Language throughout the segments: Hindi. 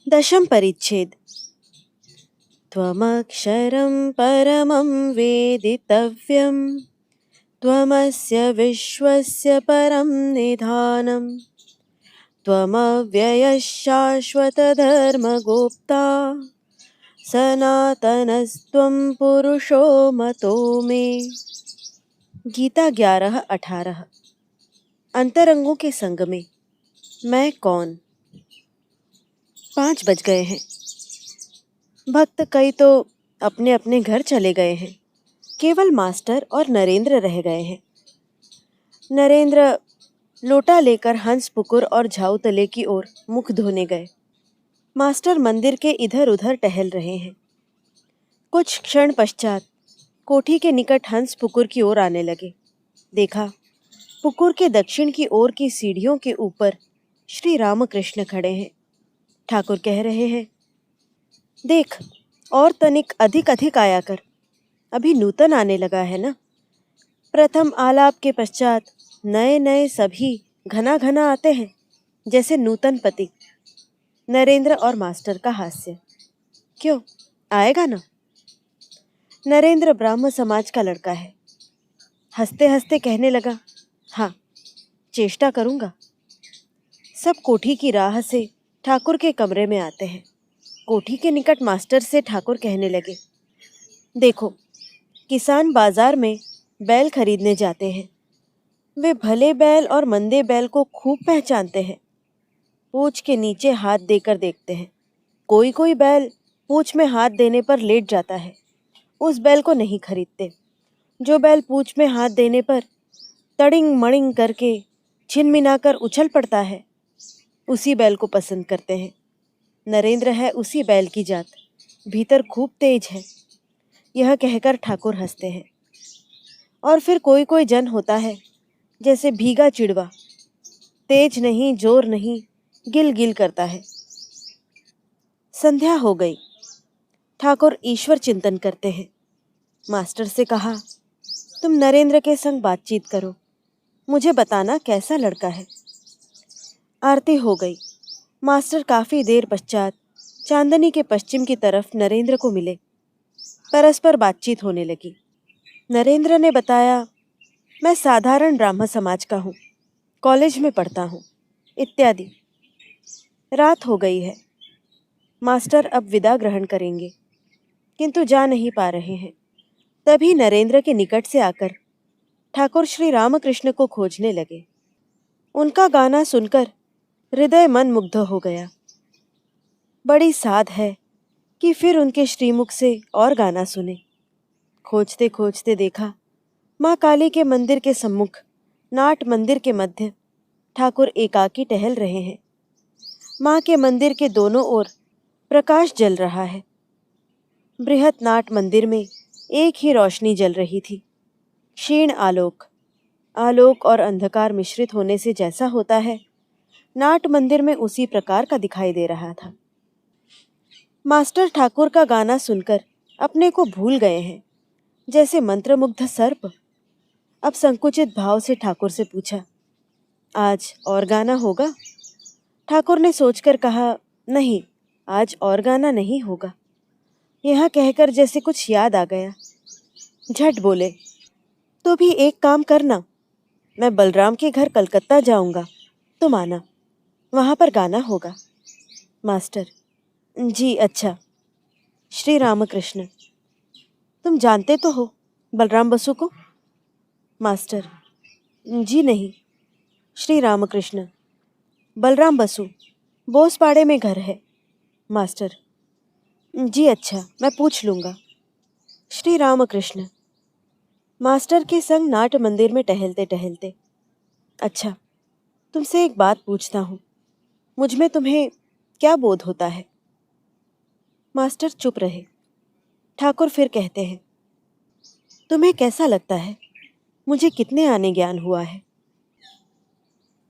दशम परिच्छेद। त्वमक्षरं परमं वेदितव्यं, त्वमस्य विश्वस्य परं निधानं, त्वमव्ययः शाश्वतधर्मगोप्ता, सनातनस्त्वं पुरुषो मतो मे। गीता 11:18। अंतरंगों के संग में मैं कौन। 5 बज गए हैं। भक्त कई तो अपने अपने घर चले गए हैं। केवल मास्टर और नरेंद्र रह गए हैं। नरेंद्र लोटा लेकर हंस पुकुर और झाऊतले की ओर मुख धोने गए। मास्टर मंदिर के इधर उधर टहल रहे हैं। कुछ क्षण पश्चात कोठी के निकट हंस पुकुर की ओर आने लगे। देखा, पुकुर के दक्षिण की ओर की सीढ़ियों के ऊपर श्री रामकृष्ण खड़े हैं। ठाकुर कह रहे हैं, देख, और तनिक अधिक अधिक आया कर, अभी नूतन आने लगा है ना। प्रथम आलाप के पश्चात नए नए सभी घना घना आते हैं, जैसे नूतन पति। नरेंद्र और मास्टर का हास्य। क्यों, आएगा ना। नरेंद्र ब्राह्म समाज का लड़का है। हंसते हंसते कहने लगा, हाँ, चेष्टा करूंगा। सब कोठी की राह से ठाकुर के कमरे में आते हैं। कोठी के निकट मास्टर से ठाकुर कहने लगे, देखो, किसान बाजार में बैल खरीदने जाते हैं। वे भले बैल और मंदे बैल को खूब पहचानते हैं। पूंछ के नीचे हाथ देकर देखते हैं। कोई कोई बैल पूंछ में हाथ देने पर लेट जाता है, उस बैल को नहीं खरीदते। जो बैल पूंछ में हाथ देने पर तड़िंग मड़िंग करके छिनमिनाकर उछल पड़ता है, उसी बैल को पसंद करते हैं। नरेंद्र है उसी बैल की जात, भीतर खूब तेज है। यह कहकर ठाकुर हंसते हैं। और फिर कोई कोई जन होता है, जैसे भीगा चिड़वा, तेज नहीं, जोर नहीं, गिल गिल करता है। संध्या हो गई। ठाकुर ईश्वर चिंतन करते हैं। मास्टर से कहा, तुम नरेंद्र के संग बातचीत करो, मुझे बताना कैसा लड़का है। आरती हो गई। मास्टर काफी देर पश्चात चांदनी के पश्चिम की तरफ नरेंद्र को मिले। परस्पर बातचीत होने लगी। नरेंद्र ने बताया, मैं साधारण ब्राह्म समाज का हूँ, कॉलेज में पढ़ता हूँ, इत्यादि। रात हो गई है। मास्टर अब विदा ग्रहण करेंगे, किंतु जा नहीं पा रहे हैं। तभी नरेंद्र के निकट से आकर ठाकुर श्री रामकृष्ण को खोजने लगे। उनका गाना सुनकर हृदय मन मुग्ध हो गया। बड़ी साध है कि फिर उनके श्रीमुख से और गाना सुने। खोजते खोजते देखा, माँ काली के मंदिर के सम्मुख नाट मंदिर के मध्य ठाकुर एकाकी टहल रहे हैं। माँ के मंदिर के दोनों ओर प्रकाश जल रहा है। बृहत नाट मंदिर में एक ही रोशनी जल रही थी, क्षीण आलोक। आलोक और अंधकार मिश्रित होने से जैसा होता है, नाट मंदिर में उसी प्रकार का दिखाई दे रहा था। मास्टर ठाकुर का गाना सुनकर अपने को भूल गए हैं, जैसे मंत्रमुग्ध सर्प। अब संकुचित भाव से ठाकुर से पूछा, आज और गाना होगा? ठाकुर ने सोचकर कहा, नहीं, आज और गाना नहीं होगा। यह कहकर जैसे कुछ याद आ गया, झट बोले, तो भी एक काम करना, मैं बलराम के घर कलकत्ता जाऊंगा, तुम आना, वहां पर गाना होगा। मास्टर, जी अच्छा। श्री रामकृष्ण, तुम जानते तो हो बलराम बसु को? मास्टर, जी नहीं। श्री रामकृष्ण, बलराम बसु बोसपाड़े में घर है। मास्टर, जी अच्छा, मैं पूछ लूँगा। श्री रामकृष्ण, मास्टर के संग नाट मंदिर में टहलते टहलते, अच्छा, तुमसे एक बात पूछता हूँ, मुझ में तुम्हें क्या बोध होता है? मास्टर चुप रहे। ठाकुर फिर कहते हैं, तुम्हें कैसा लगता है, मुझे कितने आने ज्ञान हुआ है?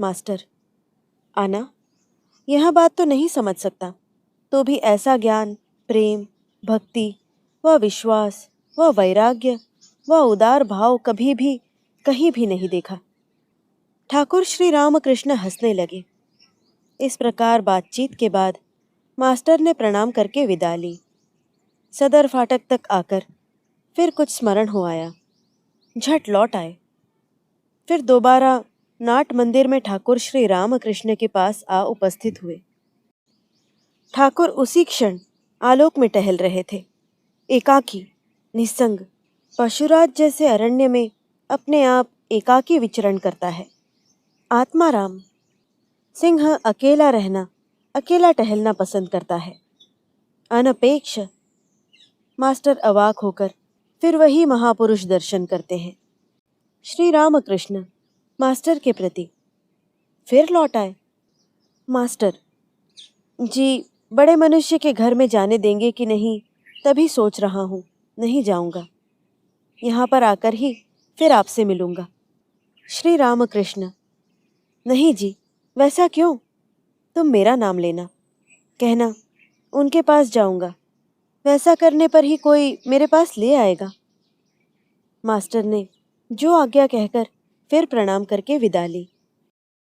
मास्टर, आना, यह बात तो नहीं समझ सकता, तो भी ऐसा ज्ञान, प्रेम, भक्ति व विश्वास व वैराग्य व उदार भाव कभी भी कहीं भी नहीं देखा। ठाकुर श्री रामकृष्ण हंसने लगे। इस प्रकार बातचीत के बाद मास्टर ने प्रणाम करके विदा ली। सदर फाटक तक आकर फिर कुछ स्मरण हो आया, झट लौट आए। फिर दोबारा नाट मंदिर में ठाकुर श्री रामकृष्ण के पास आ उपस्थित हुए। ठाकुर उसी क्षण आलोक में टहल रहे थे, एकाकी, निस्संग, पशुराज जैसे अरण्य में अपने आप एकाकी विचरण करता है। आत्माराम सिंह अकेला रहना, अकेला टहलना पसंद करता है। अनपेक्ष मास्टर अवाक होकर फिर वही महापुरुष दर्शन करते हैं। श्री रामकृष्ण मास्टर के प्रति फिर लौट आए। मास्टर जी, बड़े मनुष्य के घर में जाने देंगे कि नहीं, तभी सोच रहा हूँ। नहीं जाऊंगा, यहाँ पर आकर ही फिर आपसे मिलूंगा। श्री रामकृष्ण नहीं जी, वैसा क्यों? तुम मेरा नाम लेना, कहना उनके पास जाऊंगा, वैसा करने पर ही कोई मेरे पास ले आएगा। मास्टर ने जो आज्ञा कहकर फिर प्रणाम करके विदा ली।